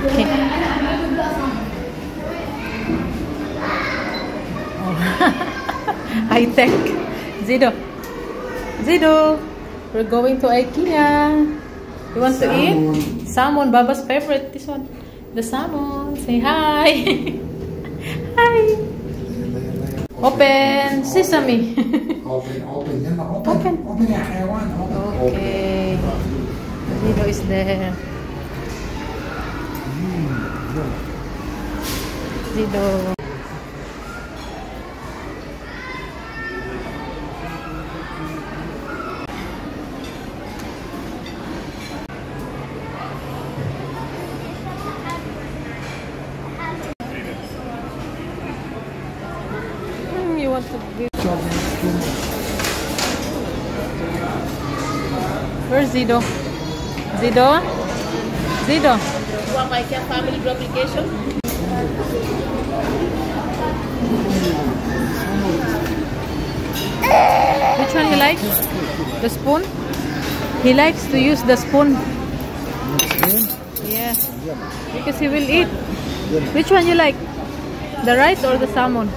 Okay. Oh. High tech. Zido. Zido. We're going to IKEA. You want to eat? Salmon, Baba's favorite. This one. The salmon. Say hi. Hi. Open sesame. Open. Okay. Zido is there. Zido. You want to be... Where's Zido? Zido? Zido? You want my family application? Which one you like? The spoon? He likes to use the spoon. Yes. Because he will eat. Which one you like? The rice or the salmon?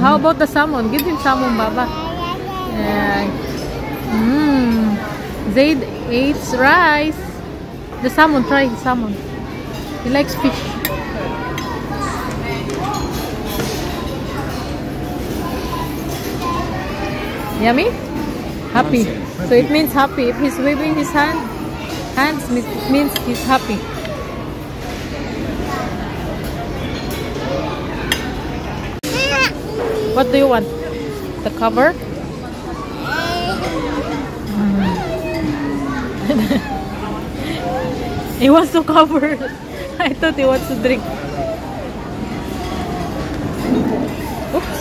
How about the salmon? Give him salmon, Baba. Zaid eats rice. The salmon, try the salmon. He likes fish. Yummy? Happy. So it means happy. If he's waving his hands, it means he's happy. What do you want? The cover? He wants to cover. I thought he wants to drink. Oops.